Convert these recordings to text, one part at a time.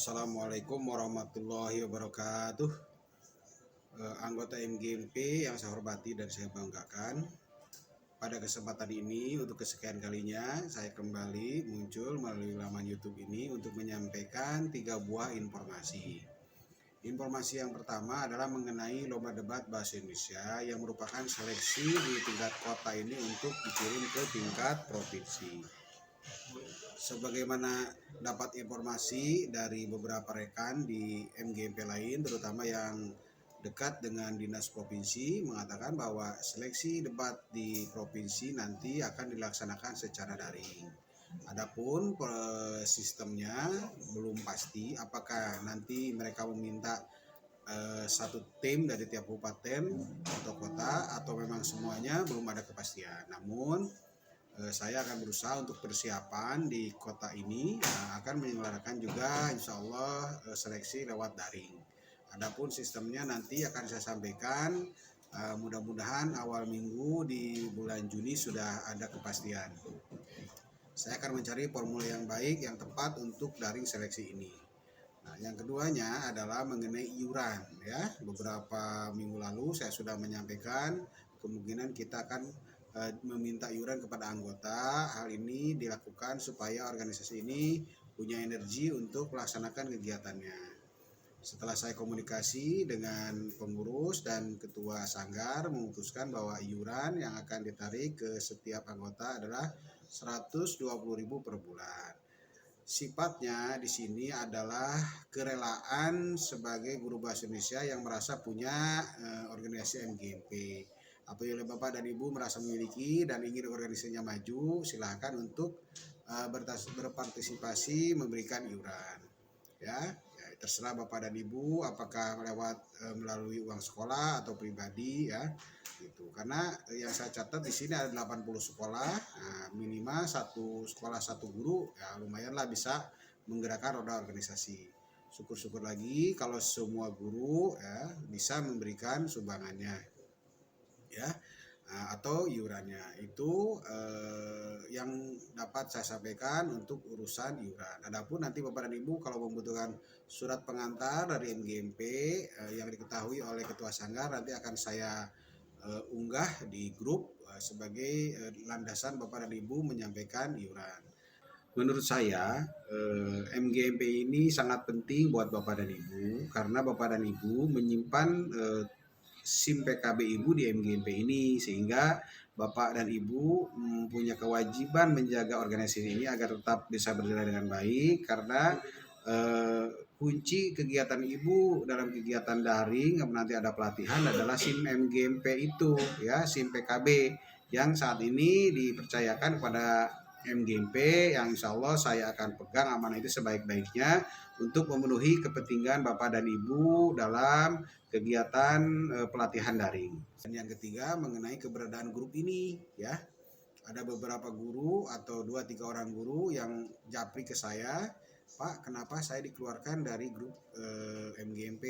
Assalamualaikum warahmatullahi wabarakatuh. Anggota MGMP yang saya hormati dan saya banggakan, pada kesempatan ini untuk kesekian kalinya saya kembali muncul melalui laman YouTube ini untuk menyampaikan 3 buah informasi. Informasi yang pertama adalah mengenai lomba debat bahasa Indonesia yang merupakan seleksi di tingkat kota ini untuk dikirim ke tingkat provinsi. Sebagaimana dapat informasi dari beberapa rekan di MGMP lain, terutama yang dekat dengan dinas provinsi, mengatakan bahwa seleksi debat di provinsi nanti akan dilaksanakan secara daring. Adapun sistemnya belum pasti, apakah nanti mereka meminta satu tim dari tiap kabupaten atau kota, atau memang semuanya belum ada kepastian. Namun saya akan berusaha untuk persiapan di kota ini, akan menyelenggarakan juga insya Allah seleksi lewat daring. Adapun sistemnya nanti akan saya sampaikan, mudah-mudahan awal minggu di bulan Juni sudah ada kepastian. Saya akan mencari formula yang baik, yang tepat untuk daring seleksi ini. Nah, yang keduanya adalah mengenai iuran ya. Beberapa minggu lalu saya sudah menyampaikan kemungkinan kita akan meminta iuran kepada anggota. Hal ini dilakukan supaya organisasi ini punya energi untuk melaksanakan kegiatannya. Setelah saya komunikasi dengan pengurus dan ketua sanggar, memutuskan bahwa iuran yang akan ditarik ke setiap anggota adalah 120.000 per bulan. Sifatnya di sini adalah kerelaan sebagai guru bahasa Indonesia yang merasa punya organisasi MGMP. Apabila Bapak dan Ibu merasa memiliki dan ingin organisasinya maju, silahkan untuk berpartisipasi memberikan iuran. Ya, terserah Bapak dan Ibu apakah lewat melalui uang sekolah atau pribadi ya. Gitu. Karena yang saya catat di sini ada 80 sekolah, minimal satu sekolah satu guru, ya lumayanlah bisa menggerakkan roda organisasi. Syukur-syukur lagi kalau semua guru ya bisa memberikan sumbangannya, ya atau iurannya. Itu yang dapat saya sampaikan untuk urusan iuran. Adapun nanti Bapak dan Ibu kalau membutuhkan surat pengantar dari MGMP yang diketahui oleh ketua sanggar, nanti akan saya unggah di grup sebagai landasan Bapak dan Ibu menyampaikan iuran. Menurut saya MGMP ini sangat penting buat Bapak dan Ibu, karena Bapak dan Ibu menyimpan SIM PKB Ibu di MGMP ini, sehingga Bapak dan Ibu punya kewajiban menjaga organisasi ini agar tetap bisa berjalan dengan baik, karena kunci kegiatan Ibu dalam kegiatan daring nanti ada pelatihan adalah SIM MGMP itu ya, SIM PKB yang saat ini dipercayakan kepada MGMP, yang insya Allah saya akan pegang amanah itu sebaik-baiknya untuk memenuhi kepentingan Bapak dan Ibu dalam kegiatan pelatihan daring. Dan yang ketiga mengenai keberadaan grup ini ya. Ada beberapa guru atau 2-3 orang guru yang japri ke saya, Pak, kenapa saya dikeluarkan dari grup MGMP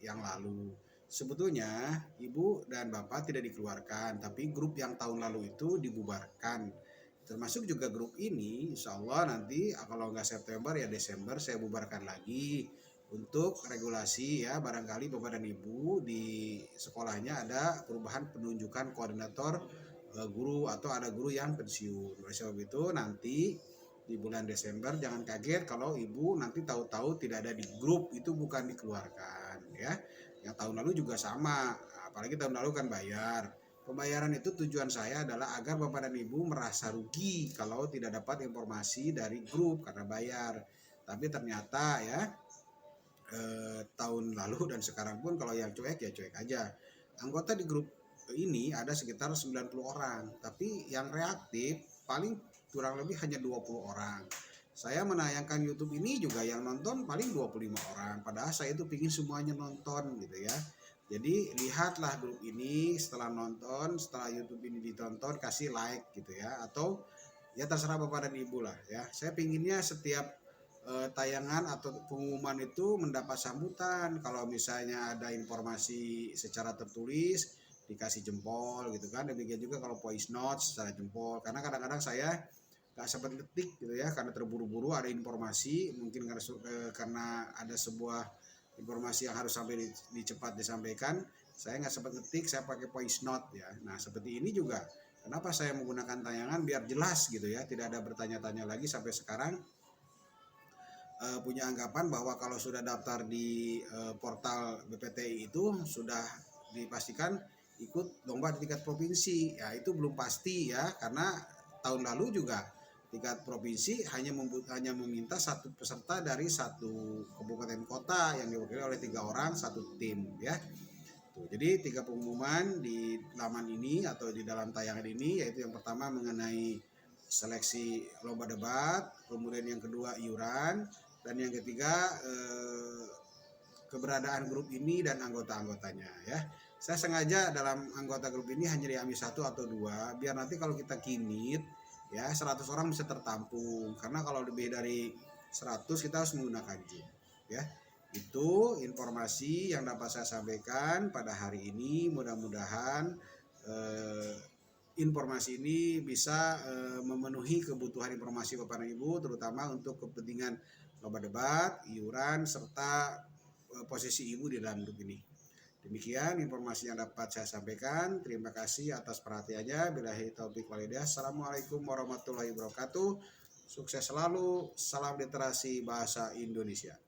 yang lalu? Sebetulnya Ibu dan Bapak tidak dikeluarkan, tapi grup yang tahun lalu itu dibubarkan. Termasuk juga grup ini, insya Allah nanti kalau nggak September ya Desember saya bubarkan lagi untuk regulasi ya. Barangkali Bapak dan Ibu di sekolahnya ada perubahan penunjukan koordinator guru atau ada guru yang pensiun. Oleh sebab itu nanti di bulan Desember jangan kaget kalau Ibu nanti tahu-tahu tidak ada di grup, itu bukan dikeluarkan ya. Yang tahun lalu juga sama, apalagi tahun lalu kan bayar. Pembayaran itu tujuan saya adalah agar Bapak dan Ibu merasa rugi kalau tidak dapat informasi dari grup karena bayar. Tapi ternyata ya tahun lalu dan sekarang pun kalau yang cuek ya cuek aja. Anggota di grup ini ada sekitar 90 orang, tapi yang reaktif paling kurang lebih hanya 20 orang. Saya menayangkan YouTube ini juga yang nonton paling 25 orang, padahal saya itu pingin semuanya nonton gitu ya. Jadi lihatlah grup ini, setelah nonton, setelah YouTube ini ditonton, kasih like gitu ya, atau ya terserah Bapak dan Ibu lah ya. Saya pinginnya setiap tayangan atau pengumuman itu mendapat sambutan. Kalau misalnya ada informasi secara tertulis dikasih jempol gitu kan. Demikian juga kalau voice note secara jempol. Karena kadang-kadang saya nggak sempat ngetik gitu ya, karena terburu-buru ada informasi, mungkin karena ada sebuah informasi yang harus cepat disampaikan, saya nggak sempat ngetik, saya pakai voice note ya. Nah seperti ini juga, kenapa saya menggunakan tayangan biar jelas gitu ya, tidak ada bertanya-tanya lagi. Sampai sekarang punya anggapan bahwa kalau sudah daftar di portal BPTI itu sudah dipastikan ikut lomba di tingkat provinsi. Ya itu belum pasti ya, karena tahun lalu juga tingkat provinsi hanya meminta satu peserta dari satu kabupaten kota yang diwakili oleh 3 orang satu tim ya. Tuh, jadi 3 pengumuman di laman ini atau di dalam tayangan ini, yaitu yang pertama mengenai seleksi lomba debat, kemudian yang kedua iuran, dan yang ketiga keberadaan grup ini dan anggota-anggotanya ya. Saya sengaja dalam anggota grup ini hanya diambil 1 atau 2 biar nanti kalau kita kinit ya 100 orang bisa tertampung, karena kalau lebih dari 100 kita harus menggunakan Zoom ya. Itu informasi yang dapat saya sampaikan pada hari ini. Mudah-mudahan informasi ini bisa memenuhi kebutuhan informasi Bapak dan Ibu, terutama untuk kepentingan lomba debat, iuran, serta posisi Ibu di dalam grup ini. Demikian informasi yang dapat saya sampaikan. Terima kasih atas perhatiannya. Billahi taufiq wal hidayah. Assalamualaikum warahmatullahi wabarakatuh. Sukses selalu. Salam literasi bahasa Indonesia.